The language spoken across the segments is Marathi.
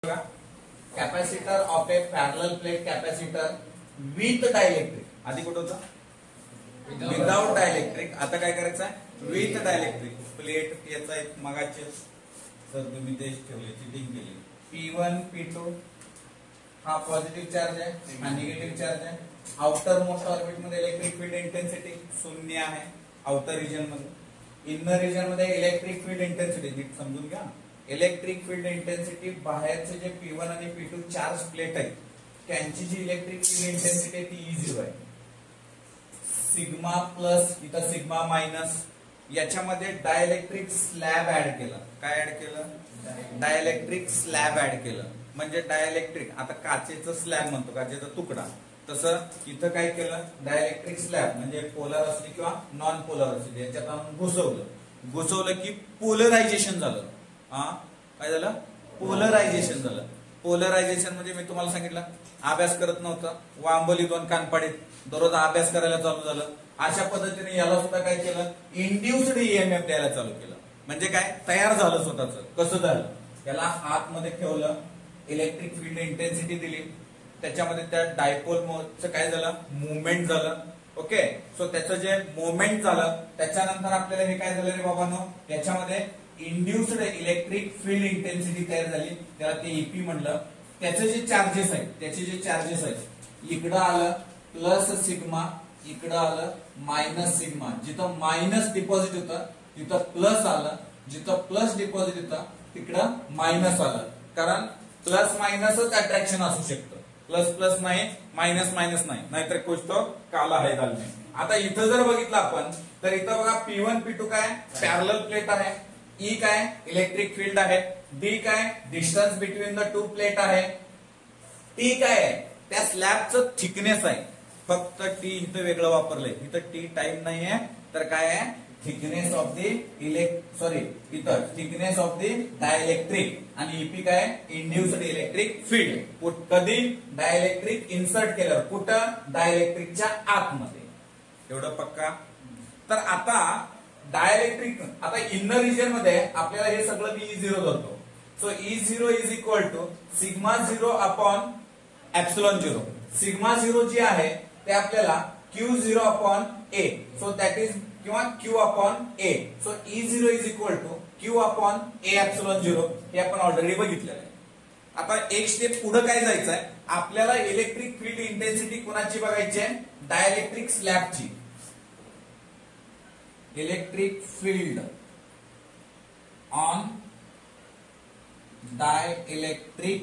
Capacitor of A parallel plate capacitor with dielectric. आधी कुठं होतं? Without dielectric. आता काय करायचं आहे? With dielectric plate. याचा एक मगाचे सर तुम्ही तेच ठेवले, चिटिंग केली. P1 P2 हा पॉझिटिव्ह चार्ज आहे, हा निगेटिव्ह चार्ज आहे. आउटर मोस्ट ऑर्बिट मध्ये इलेक्ट्रिक फील्ड इंटेन्सिटी 0 आहे आउटर रिजन मध्ये. इनर रिजन मध्ये इलेक्ट्रिक फील्ड इंटेन्सिटी नीट समजून घ्या. इलेक्ट्रिक फील्ड इंटेन्सिटी बाहेरचे जे P1 आणि P2 चार्ज प्लेट आहेत त्यांची जी इलेक्ट्रिक फील्ड इंटेन्सिटी ती E0 आहे. सिग्मा प्लस इथं सिग्मा मायनस. याच्यामध्ये डायइलेक्ट्रिक स्लॅब ऍड केला. काय ऍड केलं? डायइलेक्ट्रिक स्लॅब ऍड केलं. म्हणजे डायइलेक्ट्रिक आता काचेचं स्लॅब म्हणतो, काचेचा तुकडा, तसं इथं काय केलं? डायइलेक्ट्रिक स्लॅब म्हणजे पोलर असली किंवा नॉन पोलर असली याच्यात आणून घुसवलं की पोलरायझेशन झालं. काय झालं? पोलरायझेशन झालं. पोलरायझेशन म्हणजे मी तुम्हाला सांगितलं अभ्यास करत नव्हतं, वांबोली 2 कानपाडीत दररोज अभ्यास करायला चालू झालं. अशा पद्धतीने याला सुद्धा काय केलं? इंड्युस्ड ईएमएफ द्यायला चालू केलं. म्हणजे काय? तयार झालं स्वतःच. कसं झालं? याला आतमध्ये ठेवलं, इलेक्ट्रिक फील्ड इंटेन्सिटी दिली, त्याच्यामध्ये त्या डायपोलचं काय झालं? मुवमेंट झालं. ओके, सो त्याचं जे मुवमेंट झालं त्याच्यानंतर आपल्याला हे काय झालं रे बाबांनो? याच्यामध्ये इंड्युस्ड इलेक्ट्रिक फील्ड इंटेन्सिटी तयार झाली, त्याला ते ईपी म्हणलं. त्याचे जे चार्जेस आहेत इकडं आलं प्लस सिग्मा, इकडं आलं मायनस सिग्मा. जिथं मायनस डिपॉझिट होतं तिथं प्लस आलं, जिथं प्लस डिपॉझिट होतं तिकडं मायनस आलं. कारण प्लस मायनसच अट्रॅक्शन असू शकतं. प्लस प्लस नाही, मायनस मायनस नाही, नाहीतर कुछ तो काला है दाल में. आता इथं जर बघितलं आपण तर इथं बघा P1 P2 काय? पॅरलल प्लेट आहे. ई काय? इलेक्ट्रिक फील्ड आहे. डी काय? Distance between the two plate आहे. टी काय आहे? त्या स्लॅबचं थिकनेस आहे. फक्त टी इथं वेगळं वापरलंय. इथं टी टाइम नाही आहे, तर काय आहे? थिकनेस ऑफ द इथं थिकनेस ऑफ द डायइलेक्ट्रिक. आणि ईपी काय? Induced electric field. कधी? डायइलेक्ट्रिक इन्सर्ट केलं. कुठं? डायइलेक्ट्रिकच्या आतमध्ये. एवढं पक्का? तर आता डायइलेक्ट्रिक आता इनर रिजन मध्ये आपल्याला हे सगळं मी E0 धरतो. So E0 is equal to sigma 0 upon epsilon 0. Sigma 0 जे आहे ते आपल्याला Q0 upon A. So that is किंवा Q upon A. So E0 is equal to Q upon A epsilon 0. हे आपण ऑलरेडी बघितलेलं आहे. आता एक स्टेप पुढे काय जायचं आहे? आपल्याला इलेक्ट्रिक फील्ड इंटेन्सिटी कोणाची बघायची आहे? डायइलेक्ट्रिक स्लॅबची. Electric field on dielectric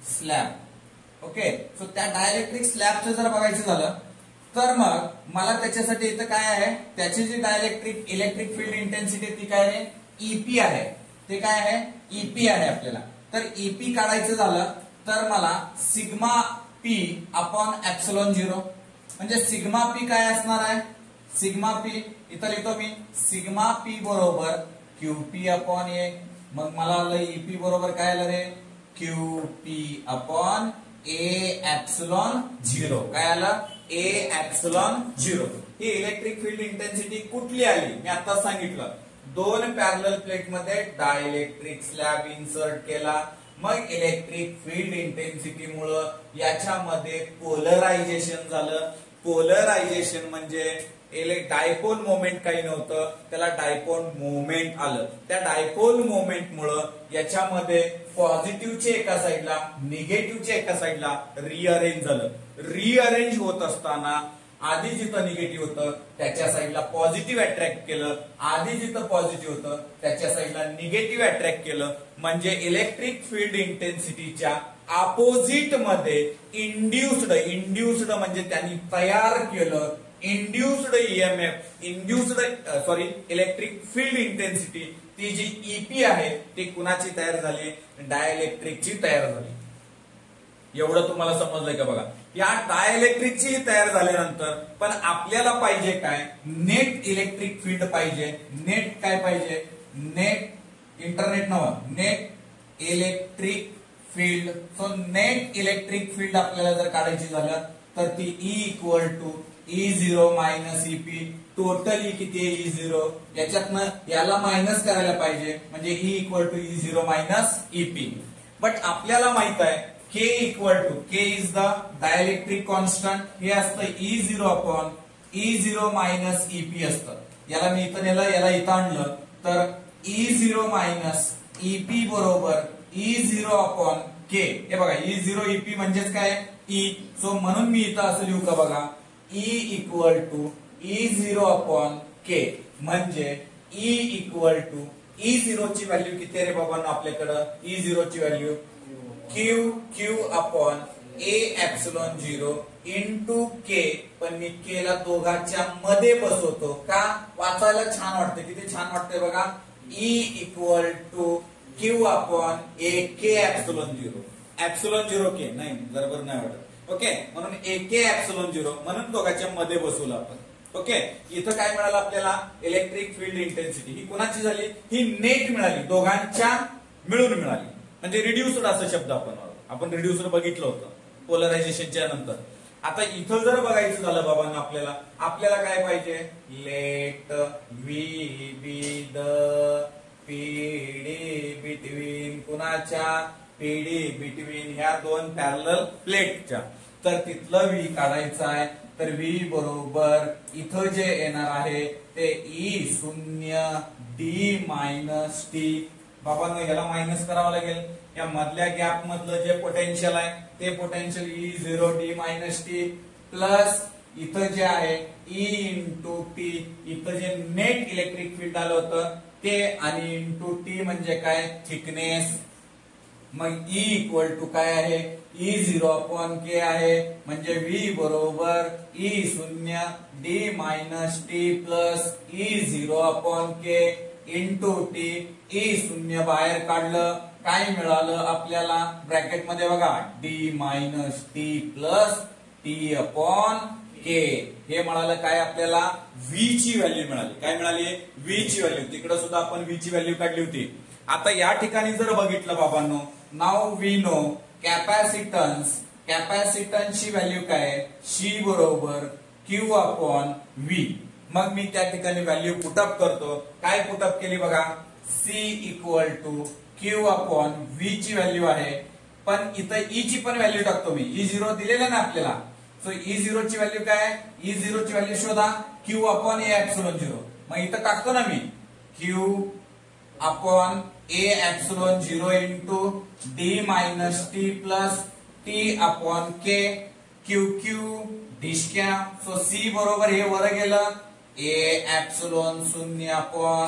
slab. Okay, so त्या डायइलेक्ट्रिक स्लॅबचं जर बघायचं झालं तर मग मला त्याच्यासाठी इथं काय आहे? त्याची जी डायइलेक्ट्रिक इलेक्ट्रिक फील्ड इंटेन्सिटी ती काय आहे? ईपी आहे. ते काय आहे? ईपी आहे आपल्याला. तर ईपी काढायचं झालं तर मला सिग्मा पी अपॉन एप्सिलॉन 0. म्हणजे सिग्मा पी काय असणार आहे? सिग्मा पी इथं लिहितो मी. सिग्मा पी बरोबर QP अपॉन A. मग मला आलं ईपी बरोबर काय आलं रे? QP upon A epsilon 0. काय आलं? A epsilon 0. He electric field intensity कुठली आली? मी आता सांगितलं. 2 पॅरलल प्लेट मध्ये डायइलेक्ट्रिक स्लॅब इन्सर्ट केला. मग इलेक्ट्रिक फील्ड इंटेन्सिटी मुळे याच्यामध्ये पोलरायझेशन झालं. पोलरायझेशन म्हणजे डायपोल मोमेंट काही नव्हतं, त्याला डायपोल मोमेंट आलं. त्या डायपोल मोमेंट मुळे याच्यामध्ये पॉझिटिव्हचे एका साईडला, निगेटिव्हचे एका साईडला रिअरेंज झालं. रिअरेंज होत असताना आधी जिथं निगेटिव्ह होतं त्याच्या साईडला पॉझिटिव्ह अट्रॅक्ट केलं, आधी जिथं पॉझिटिव्ह होतं त्याच्या साईडला निगेटिव्ह अट्रॅक्ट केलं. म्हणजे इलेक्ट्रिक फील्ड इंटेन्सिटीच्या अपोजिट मध्ये इंड्युस्ड म्हणजे त्यांनी तयार केलं induced EMF, electric field intensity. ती जी ईपी आहे ती कुणाची तयार झाली? डायइलेक्ट्रिकची तयार झाली. एवढं तुम्हाला समजलंय का? बघा, या डायइलेक्ट्रिकची तयार झाल्यानंतर पण आपल्याला पाहिजे काय? नेट इलेक्ट्रिक फील्ड पाहिजे. नेट काय पाहिजे? नेट इंटरनेट नव्हतं, net electric field. So net electric field आपल्याला जर काढायची झालं तर ती E equal to E0 minus EP. Total किती आहे? E0. याच्यातनं याला मायनस करायला पाहिजे म्हणजे E equal to E0 minus EP. But आपल्याला माहित आहे K equal to K is the dielectric constant, हे असतं E0 upon E0 minus EP असतं. याला मी इथं नेलं, याला इथं आणलं तर E0 मायनस EP बरोबर E0 अपॉन के. हे बघा E0 EP म्हणजेच काय E. सो म्हणून मी इथं असं लिहू का बघा E equal to E0 upon K, म्हणजे E इक्वल टू E0 ची व्हॅल्यू किती आहे रे बाबांना आपल्याकडं? E0 ची value Q upon A epsilon 0 into K. पण मी के ला दोघांच्या मध्ये बसवतो का? वाचायला छान वाटते. किती छान वाटते बघा. E equal to Q upon A K epsilon 0. Epsilon 0 के नाही, बरोबर नाही वाटत. ओके, म्हणून A K एप्सिलॉन 0 म्हणून दोघांच्या मध्ये बसवलं आपण. ओके, इथं काय मिळालं आपल्याला? Electric field intensity. ही कोणाची झाली? ही नेट मिळाली, दोघांच्या मिळून मिळाली. म्हणजे रिड्युस्ड असा शब्द आपण रिड्युसर बघितलं होतं पोलरायझेशनच्या नंतर. आता इथं जर बघायचं झालं बाबांना आपल्याला काय पाहिजे? Let V be the PD between कुणाच्या? पीडी बिटवीन ह्या दोन पॅरलल प्लेटच्या. तर तिथलं व्ही काढायचं आहे. तर व्ही बरोबर इथं जे येणार आहे ते E0 डी मायनस टी. बाबांनो याला मायनस करावं लागेल. या मधल्या गॅप मधलं जे पोटेन्शियल आहे ते potential E0 D minus T plus इथं जे आहे E इंटू टी. इथं जे नेट इलेक्ट्रिक फील्ड आलं होतं ते आणि इंटू टी म्हणजे काय? थिकनेस. मग E इक्वल टू काय आहे? E0 अपॉन के आहे. म्हणजे V बरोबर E0 D minus T plus E0 upon K into T. E0 बाहेर काढलं, काय मिळालं आपल्याला? ब्रॅकेट मध्ये बघा D minus T plus T upon K. हे मिळालं काय आपल्याला? V ची व्हॅल्यू मिळाली. काय मिळाली? V ची व्हॅल्यू. तिकडे सुद्धा आपण V ची व्हॅल्यू काढली होती. आता या ठिकाणी जर बघितलं बाबांनो, नाव वी नो कॅपॅसिटन्सची व्हॅल्यू काय? C बरोबर Q अपॉन V. मग मी त्या ठिकाणी व्हॅल्यू पुटअप करतो. काय पुटअप केली बघा? C equal to Q upon V ची व्हॅल्यू आहे. पण इथं E ची पण व्हॅल्यू टाकतो मी. E0 दिलेलं ना आपल्याला. सो E0 ची व्हॅल्यू काय? E0 ची व्हॅल्यू शोधा. Q upon A epsilon 0. मग इथं टाकतो ना मी Q upon A epsilon 0 into D minus T plus T upon K. Q डिस्क्या. सो C बरोबर हे वर गेलं A epsilon 0 upon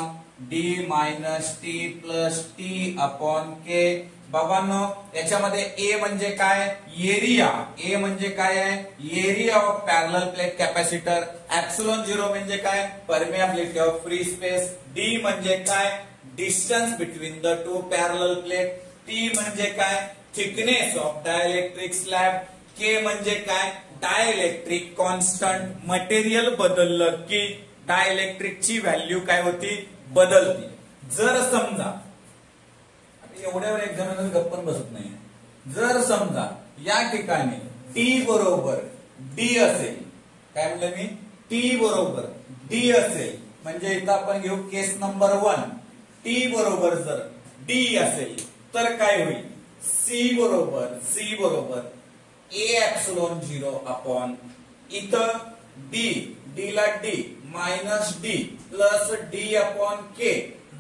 D minus T plus T upon K. बाबांनो याच्यामध्ये A म्हणजे काय? एरिया. A म्हणजे काय आहे? Area of parallel plate capacitor. Epsilon 0 म्हणजे काय? Permeability of free space. D म्हणजे काय? Distance between the two parallel plate. T म्हणजे काय? Thickness of dielectric slab. K म्हणजे काय? Dielectric constant. मटेरियल बदललं की डायइलेक्ट्रिकची व्हॅल्यू काय होती? बदलती. जर समजा एवढ्यावर एक जण गप्पन बसत नाही. जर समजा या ठिकाणी T बरोबर D असेल, काय म्हटलं मी? T बरोबर D असेल म्हणजे इथं आपण घेऊ केस नंबर 1. T बरोबर जर D असेल तर काय होईल? C बरोबर A एप्सिलॉन 0 अपॉन इथं D ला D minus D plus D upon K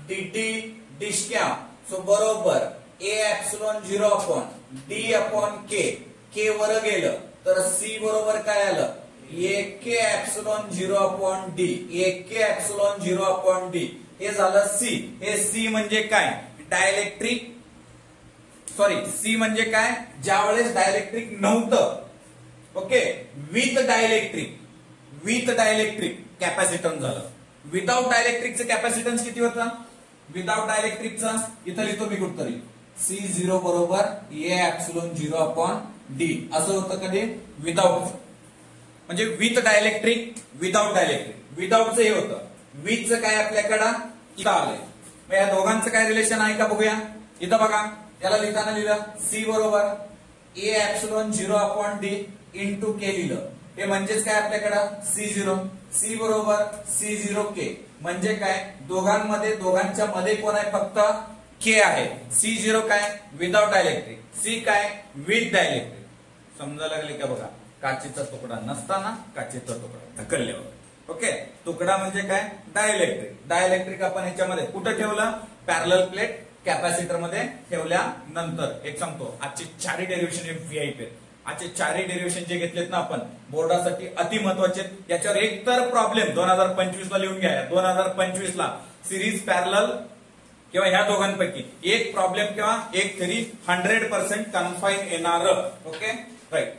dt डिस्क्या. सो बरोबर A epsilon 0 upon D upon K वर गेलं तर C बरोबर काय आलं? AK epsilon 0 upon D. AK epsilon 0 upon D हे झालं C. हे C म्हणजे काय? डायइलेक्ट्रिक. सॉरी, C म्हणजे काय? ज्यावेळेस डायइलेक्ट्रिक नव्हतं. ओके, विथ डायइलेक्ट्रिक कॅपॅसिटन्स झालं. विदाउट डायइलेक्ट्रिकचं कॅपॅसिटन्स किती होतं? विदाउट डायइलेक्ट्रिकचा इथं लिहितो मी कुठतरी C0 बरोबर A एप्सिलॉन 0 अपॉन D असं होतं कधी? विदाउट. म्हणजे विथ डायइलेक्ट्रिक, विदाउट डायइलेक्ट्रिक. विदाउटचं हे होतं. विथचं काय आपल्याकडं इथं आलंय. मग या दोघांचं काय रिलेशन आहे का बघूया. इथं बघा, याला लिहिताना लिहिलं C बरोबर A epsilon 0 upon D into K लिहिलं. हे म्हणजेच काय आपल्याकडं? C बरोबर C0 K म्हणजे काय? दोघांच्या मध्ये कोण आहे? फक्त के आहे. C0 काय विदाउट डायलेक्ट्रिक, सी काय विथ डायलेक्ट्रिक. समजा लागले का बघा, काचेचा तुकडा नसताना काचेचा तुकडा ढकलल्यावर. ओके, तुकडा म्हणजे काय डायलेक्ट्रिक. डायलेक्ट्रिक आपण ह्याच्यामध्ये कुठं ठेवलं, पॅरलल प्लेट कॅपॅसिटर मध्ये ठेवल्यानंतर. एक सांगतो, आजचे चारही डेरिव्हेशन हे व्हीआयपी आहेत. आजचे चारही डेरिव्हेशन जे घेतलेत ना आपण बोर्डासाठी अति महत्वाचे. याच्यावर एक तर प्रॉब्लेम 2025 ला लिहून घ्या. 2025 ला सिरीज पॅरलल किंवा ह्या दोघांपैकी एक प्रॉब्लेम किंवा एक थेरी 100% कन्फाईन येणार. Okay right.